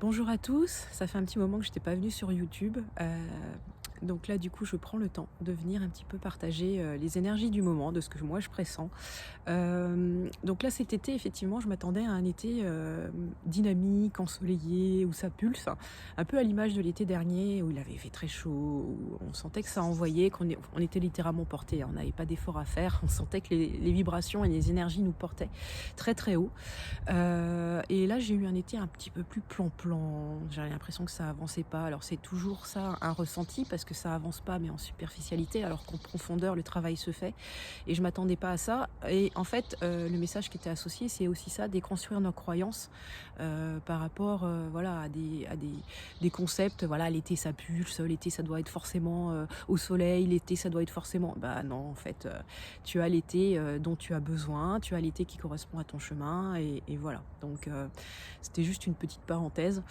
Bonjour à tous, ça fait un petit moment que je n'étais pas venue sur YouTube. Donc là, du coup, je prends le temps de venir un petit peu partager les énergies du moment, de ce que moi je pressens. Donc là, cet été, effectivement, je m'attendais à un été dynamique, ensoleillé, où ça pulse, un peu à l'image de l'été dernier, où il avait fait très chaud, où on sentait que ça envoyait, on était littéralement porté, on n'avait pas d'effort à faire, on sentait que les vibrations et les énergies nous portaient très très haut. Et là, j'ai eu un été un petit peu plus plan-plan. J'ai l'impression que ça avançait pas. Alors c'est toujours ça, un ressenti, parce que ça avance pas, mais en superficialité, alors qu'en profondeur, le travail se fait. Et je m'attendais pas à ça. Et en fait, le message qui était associé, c'est aussi ça, déconstruire nos croyances par rapport, voilà, à des concepts. Voilà, l'été ça pulse, l'été ça doit être forcément au soleil, l'été ça doit être forcément. Bah non, en fait, tu as l'été dont tu as besoin, tu as l'été qui correspond à ton chemin, et voilà. Donc c'était juste une petite parenthèse.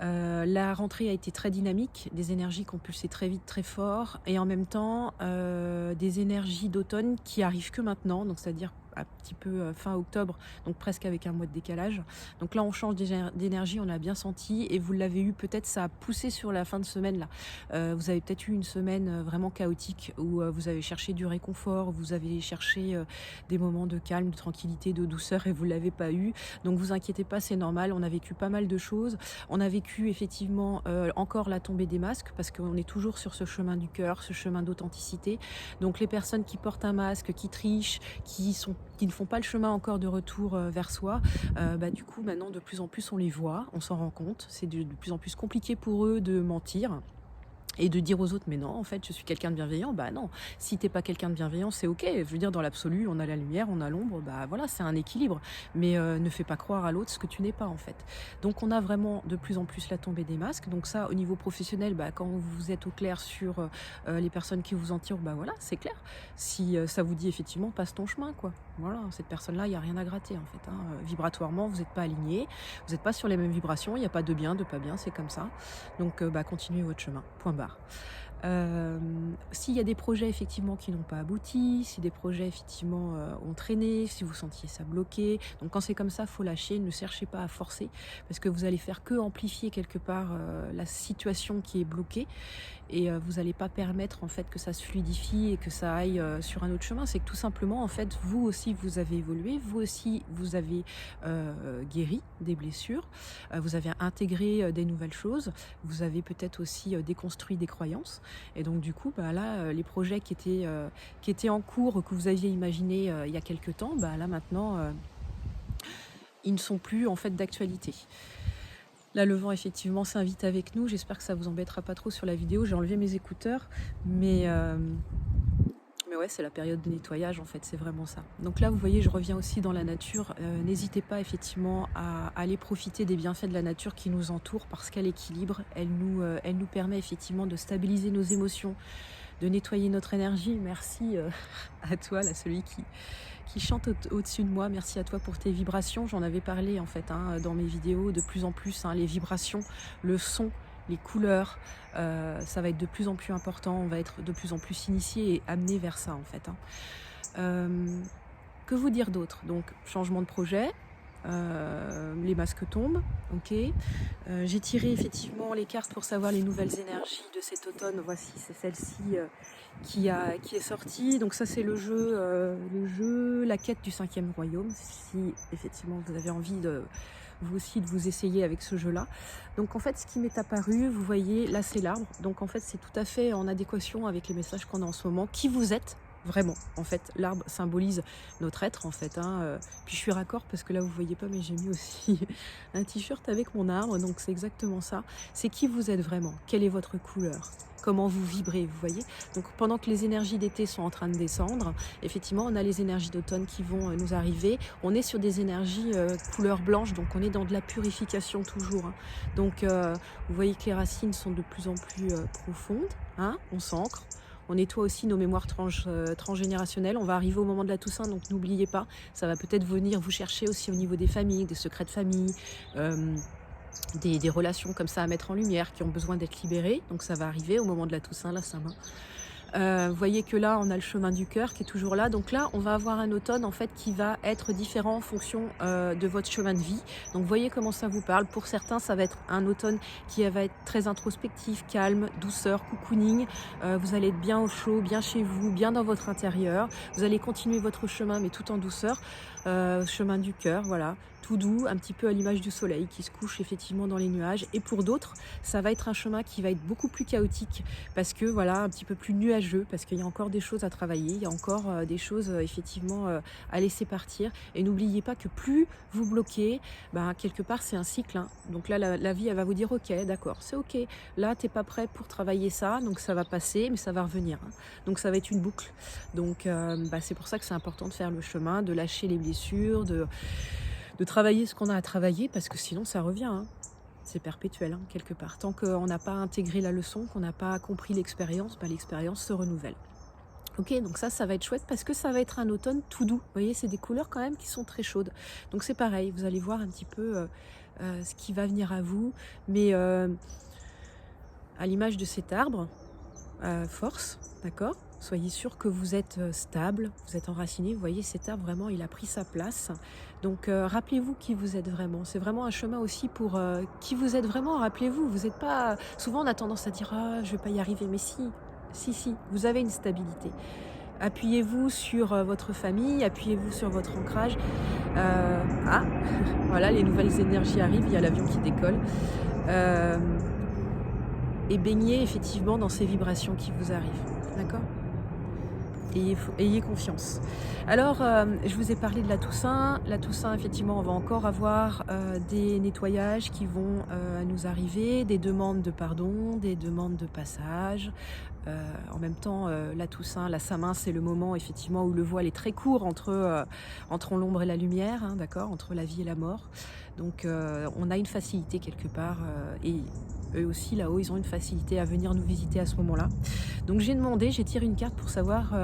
La rentrée a été très dynamique, des énergies qui ont pulsé très vite, très fort, et en même temps des énergies d'automne qui arrivent que maintenant, donc c'est-à-dire un petit peu fin octobre, donc presque avec un mois de décalage. Donc là on change d'énergie, on a bien senti, et vous l'avez eu peut-être, ça a poussé sur la fin de semaine là. Vous avez peut-être eu une semaine vraiment chaotique, où vous avez cherché du réconfort, vous avez cherché des moments de calme, de tranquillité, de douceur, et vous ne l'avez pas eu. Donc vous inquiétez pas, c'est normal, on a vécu pas mal de choses. On a vécu effectivement encore la tombée des masques, parce qu'on est toujours sur ce chemin du cœur, ce chemin d'authenticité. Donc les personnes qui portent un masque, qui trichent, qui ne font pas le chemin encore de retour vers soi, du coup maintenant de plus en plus on les voit, on s'en rend compte. C'est de plus en plus compliqué pour eux de mentir et de dire aux autres, mais non, en fait, je suis quelqu'un de bienveillant. Bah non, si t'es pas quelqu'un de bienveillant, c'est ok. Je veux dire, dans l'absolu, on a la lumière, on a l'ombre, bah voilà, c'est un équilibre. Mais ne fais pas croire à l'autre ce que tu n'es pas, en fait. Donc on a vraiment de plus en plus la tombée des masques. Donc ça, au niveau professionnel, bah, quand vous êtes au clair sur les personnes qui vous entourent, bah voilà, c'est clair. Si ça vous dit effectivement, passe ton chemin, quoi. Voilà, cette personne-là, il n'y a rien à gratter, en fait. Vibratoirement, vous n'êtes pas aligné, vous n'êtes pas sur les mêmes vibrations, il n'y a pas de bien, de pas bien, c'est comme ça. Donc continuez votre chemin, point barre. S'il y a des projets effectivement qui n'ont pas abouti, si des projets effectivement ont traîné, si vous sentiez ça bloqué, donc quand c'est comme ça, faut lâcher, ne cherchez pas à forcer, parce que vous allez faire que amplifier quelque part la situation qui est bloquée, et vous n'allez pas permettre en fait que ça se fluidifie et que ça aille sur un autre chemin. C'est que tout simplement, en fait, vous aussi vous avez évolué, vous aussi vous avez guéri des blessures, vous avez intégré des nouvelles choses, vous avez peut-être aussi déconstruit des croyances, et donc du coup là les projets qui étaient en cours, que vous aviez imaginé il y a quelques temps, là maintenant ils ne sont plus en fait d'actualité. Là, le vent, effectivement, s'invite avec nous. J'espère que ça vous embêtera pas trop sur la vidéo. J'ai enlevé mes écouteurs, mais ouais, c'est la période de nettoyage, en fait, c'est vraiment ça. Donc là, vous voyez, je reviens aussi dans la nature. N'hésitez pas, effectivement, à aller profiter des bienfaits de la nature qui nous entoure, parce qu'elle équilibre. Elle nous permet, effectivement, de stabiliser nos émotions, de nettoyer notre énergie. Merci à toi, là, celui qui chante au-dessus de moi. Merci à toi pour tes vibrations. J'en avais parlé en fait dans mes vidéos, de plus en plus, les vibrations, le son, les couleurs, ça va être de plus en plus important. On va être de plus en plus initié et amené vers ça en fait. Que vous dire d'autre? Donc changement de projet, les masques tombent, ok. J'ai tiré effectivement les cartes pour savoir les nouvelles énergies de cet automne. Voici, c'est celle-ci qui est sortie. Donc ça, c'est le jeu La quête du 5e royaume, si effectivement vous avez envie vous aussi de vous essayer avec ce jeu-là. Donc en fait, ce qui m'est apparu, vous voyez, là c'est l'arbre. Donc en fait, c'est tout à fait en adéquation avec les messages qu'on a en ce moment. Qui vous êtes vraiment, en fait, l'arbre symbolise notre être, en fait. Puis je suis raccord parce que là, vous voyez pas, mais j'ai mis aussi un t-shirt avec mon arbre. Donc c'est exactement ça. C'est qui vous êtes vraiment. Quelle est votre couleur? Comment vous vibrez, vous voyez. Donc pendant que les énergies d'été sont en train de descendre, effectivement, on a les énergies d'automne qui vont nous arriver. On est sur des énergies couleur blanche, donc on est dans de la purification toujours. Donc vous voyez que les racines sont de plus en plus profondes. On s'ancre. On nettoie aussi nos mémoires transgénérationnelles. On va arriver au moment de la Toussaint, donc n'oubliez pas. Ça va peut-être venir vous chercher aussi au niveau des familles, des secrets de famille, des relations comme ça à mettre en lumière qui ont besoin d'être libérées. Donc ça va arriver au moment de la Toussaint, la Saint-Main. Vous voyez que là, on a le chemin du cœur qui est toujours là. Donc là, on va avoir un automne en fait qui va être différent en fonction de votre chemin de vie. Donc voyez comment ça vous parle. Pour certains, ça va être un automne qui va être très introspectif, calme, douceur, cocooning. Vous allez être bien au chaud, bien chez vous, bien dans votre intérieur. Vous allez continuer votre chemin, mais tout en douceur. Chemin du cœur, voilà. Tout doux, un petit peu à l'image du soleil qui se couche effectivement dans les nuages. Et pour d'autres, ça va être un chemin qui va être beaucoup plus chaotique parce que voilà, un petit peu plus nuageux, parce qu'il y a encore des choses à travailler, il y a encore des choses effectivement à laisser partir. Et n'oubliez pas que plus vous bloquez, ben, quelque part c'est un cycle, hein. Donc là, la vie, elle va vous dire ok, d'accord, c'est ok. Là, t'es pas prêt pour travailler ça, donc ça va passer, mais ça va revenir, hein. Donc ça va être une boucle. Donc bah, c'est pour ça que c'est important de faire le chemin, de lâcher les blessures, de travailler ce qu'on a à travailler, parce que sinon ça revient, hein. C'est perpétuel, hein, quelque part. Tant qu'on n'a pas intégré la leçon, qu'on n'a pas compris l'expérience, bah, l'expérience se renouvelle. Ok, donc ça va être chouette parce que ça va être un automne tout doux. Vous voyez, c'est des couleurs quand même qui sont très chaudes. Donc c'est pareil, vous allez voir un petit peu ce qui va venir à vous. Mais à l'image de cet arbre, force, d'accord? Soyez sûr que vous êtes stable, vous êtes enraciné. Vous voyez, cet arbre, vraiment, il a pris sa place. Donc, rappelez-vous qui vous êtes vraiment. C'est vraiment un chemin aussi pour qui vous êtes vraiment. Rappelez-vous, vous n'êtes pas... Souvent, on a tendance à dire « Ah, je ne vais pas y arriver ». Mais si, vous avez une stabilité. Appuyez-vous sur votre famille, appuyez-vous sur votre ancrage. Ah, voilà, les nouvelles énergies arrivent, il y a l'avion qui décolle. Et baignez effectivement dans ces vibrations qui vous arrivent. D'accord ? Ayez confiance. Alors, je vous ai parlé de la Toussaint. La Toussaint, effectivement, on va encore avoir des nettoyages qui vont nous arriver, des demandes de pardon, des demandes de passage. En même temps, la Toussaint, la Saint-Main, c'est le moment effectivement où le voile est très court entre l'ombre et la lumière, hein, d'accord, entre la vie et la mort. Donc, on a une facilité quelque part, et eux aussi là-haut, ils ont une facilité à venir nous visiter à ce moment-là. Donc, j'ai tiré une carte pour savoir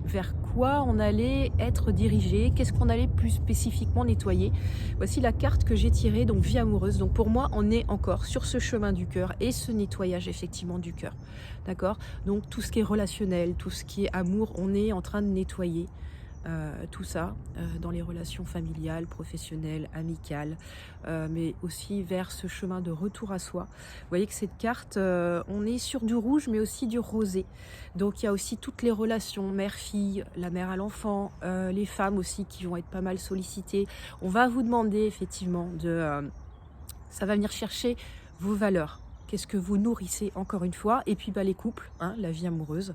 vers quoi on allait être dirigé, qu'est-ce qu'on allait plus spécifiquement nettoyer. Voici la carte que j'ai tirée, donc vie amoureuse. Donc, pour moi, on est encore sur ce chemin du cœur et ce nettoyage effectivement du cœur. D'accord ? Donc tout ce qui est relationnel, tout ce qui est amour, on est en train de nettoyer tout ça dans les relations familiales, professionnelles, amicales, mais aussi vers ce chemin de retour à soi. Vous voyez que cette carte, on est sur du rouge, mais aussi du rosé. Donc il y a aussi toutes les relations, mère-fille, la mère à l'enfant, les femmes aussi qui vont être pas mal sollicitées. On va vous demander effectivement ça va venir chercher vos valeurs. Qu'est-ce que vous nourrissez encore une fois? Et puis les couples, hein, la vie amoureuse.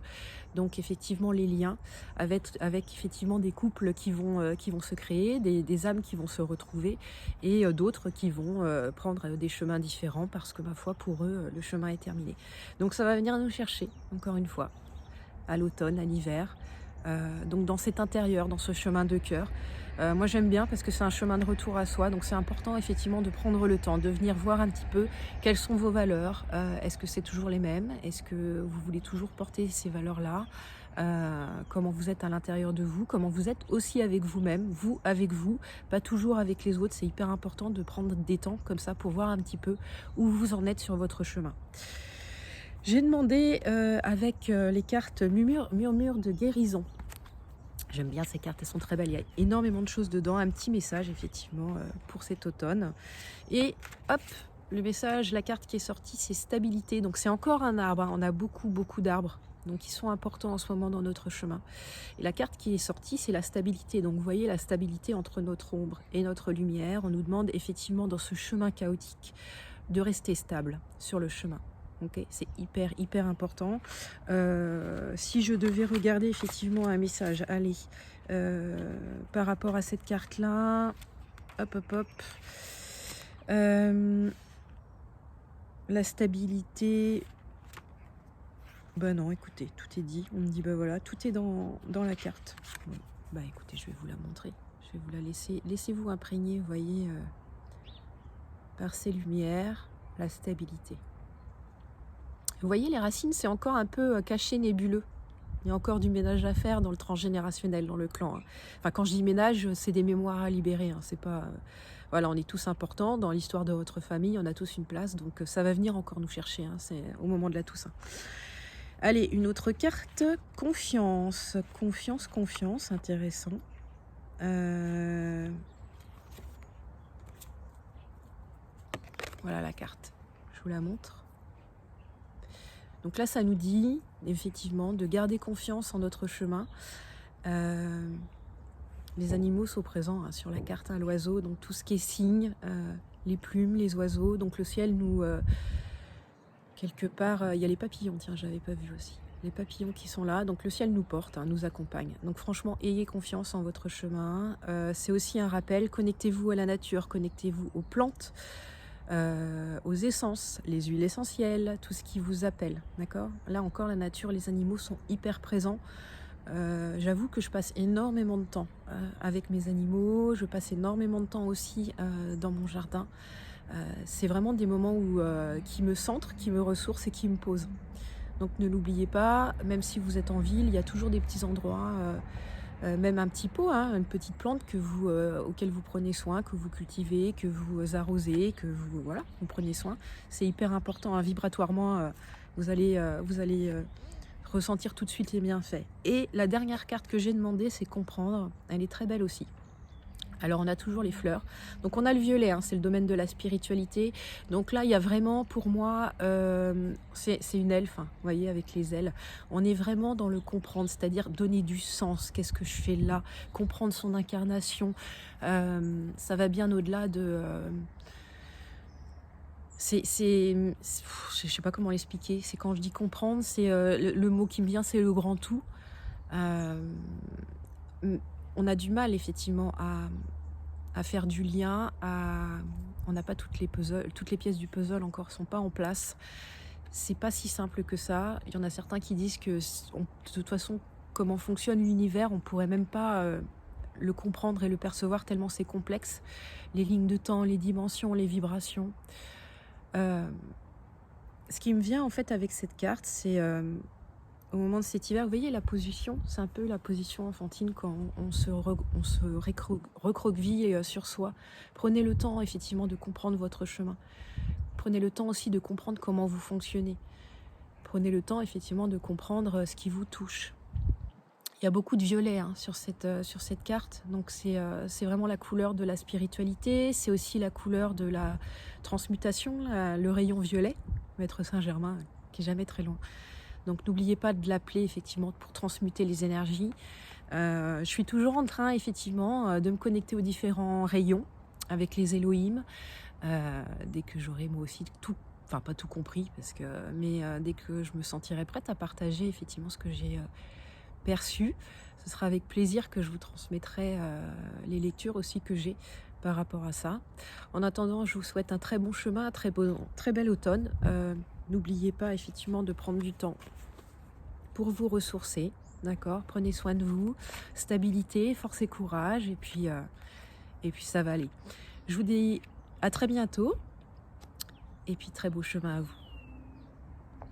Donc effectivement les liens avec effectivement des couples qui vont se créer, des âmes qui vont se retrouver et d'autres qui vont prendre des chemins différents parce que ma foi pour eux le chemin est terminé. Donc ça va venir nous chercher encore une fois à l'automne, à l'hiver. Donc dans cet intérieur, dans ce chemin de cœur. Moi j'aime bien parce que c'est un chemin de retour à soi, donc c'est important effectivement de prendre le temps, de venir voir un petit peu quelles sont vos valeurs, est-ce que c'est toujours les mêmes, est-ce que vous voulez toujours porter ces valeurs-là, comment vous êtes à l'intérieur de vous, comment vous êtes aussi avec vous-même, vous avec vous, pas toujours avec les autres. C'est hyper important de prendre des temps comme ça pour voir un petit peu où vous en êtes sur votre chemin. J'ai demandé avec les cartes murmure de guérison. J'aime bien ces cartes, elles sont très belles, il y a énormément de choses dedans, un petit message effectivement pour cet automne. Et hop, le message, la carte qui est sortie, c'est stabilité. Donc c'est encore un arbre, hein. On a beaucoup d'arbres, donc ils sont importants en ce moment dans notre chemin. Et la carte qui est sortie, c'est la stabilité. Donc vous voyez la stabilité entre notre ombre et notre lumière. On nous demande effectivement dans ce chemin chaotique de rester stable sur le chemin. Okay, c'est hyper important. Si je devais regarder effectivement un message, allez, par rapport à cette carte-là, hop. La stabilité, non, écoutez, tout est dit. On me dit, voilà, tout est dans la carte. Bon, écoutez, je vais vous la montrer. Je vais vous la laisser. Laissez-vous imprégner, vous voyez, par ces lumières, la stabilité. Vous voyez, les racines, c'est encore un peu caché, nébuleux. Il y a encore du ménage à faire dans le transgénérationnel, dans le clan. Hein. Enfin, quand je dis ménage, c'est des mémoires à libérer. Hein. C'est pas, voilà, on est tous importants dans l'histoire de votre famille. On a tous une place, donc ça va venir encore nous chercher. Hein. C'est au moment de la Toussaint. Allez, une autre carte, confiance. Confiance, confiance, intéressant. Voilà la carte, je vous la montre. Donc là, ça nous dit effectivement de garder confiance en notre chemin. Les animaux sont présents hein, sur la carte, hein, l'oiseau, donc tout ce qui est signe, les plumes, les oiseaux. Donc le ciel nous... quelque part, il y a les papillons, tiens, j'avais pas vu aussi. Les papillons qui sont là, donc le ciel nous porte, hein, nous accompagne. Donc franchement, ayez confiance en votre chemin. C'est aussi un rappel, connectez-vous à la nature, connectez-vous aux plantes, aux essences, les huiles essentielles, tout ce qui vous appelle, d'accord? Là encore, la nature, les animaux sont hyper présents. J'avoue que je passe énormément de temps avec mes animaux, je passe énormément de temps aussi dans mon jardin. C'est vraiment des moments où, qui me centrent, qui me ressourcent et qui me posent. Donc ne l'oubliez pas, même si vous êtes en ville, il y a toujours des petits endroits, même un petit pot, hein, une petite plante que auquel vous prenez soin, que vous cultivez, que vous arrosez, que vous prenez soin. C'est hyper important, hein, vibratoirement, vous allez ressentir tout de suite les bienfaits. Et la dernière carte que j'ai demandé, c'est comprendre. Elle est très belle aussi. Alors on a toujours les fleurs. Donc on a le violet, hein, c'est le domaine de la spiritualité. Donc là il y a vraiment pour moi, c'est une elfe, hein, vous voyez avec les ailes. On est vraiment dans le comprendre, c'est-à-dire donner du sens. Qu'est-ce que je fais là? Comprendre son incarnation. Ça va bien au-delà de... je sais pas comment l'expliquer. C'est quand je dis comprendre, c'est le mot qui me vient, c'est le grand tout. Euh, on a du mal effectivement à faire du lien, on n'a pas toutes les pièces du puzzle encore sont pas en place. C'est pas si simple que ça. Il y en a certains qui disent que de toute façon, comment fonctionne l'univers, on pourrait même pas le comprendre et le percevoir tellement c'est complexe. Les lignes de temps, les dimensions, les vibrations. Ce qui me vient en fait avec cette carte, c'est au moment de cet hiver, vous voyez la position, c'est un peu la position enfantine quand on se recroqueville sur soi. Prenez le temps effectivement de comprendre votre chemin. Prenez le temps aussi de comprendre comment vous fonctionnez. Prenez le temps effectivement de comprendre ce qui vous touche. Il y a beaucoup de violet hein, sur cette carte, donc c'est vraiment la couleur de la spiritualité, c'est aussi la couleur de la transmutation, le rayon violet, Maître Saint-Germain, qui est jamais très loin. Donc n'oubliez pas de l'appeler effectivement pour transmuter les énergies. Je suis toujours en train effectivement de me connecter aux différents rayons avec les Elohim. Dès que j'aurai moi aussi tout, enfin pas tout compris, mais dès que je me sentirai prête à partager effectivement ce que j'ai perçu, ce sera avec plaisir que je vous transmettrai les lectures aussi que j'ai par rapport à ça. En attendant, je vous souhaite un très bon chemin, un très bel automne. N'oubliez pas effectivement de prendre du temps pour vous ressourcer, d'accord? Prenez soin de vous, stabilité, force et courage, et puis ça va aller. Je vous dis à très bientôt, et puis très beau chemin à vous.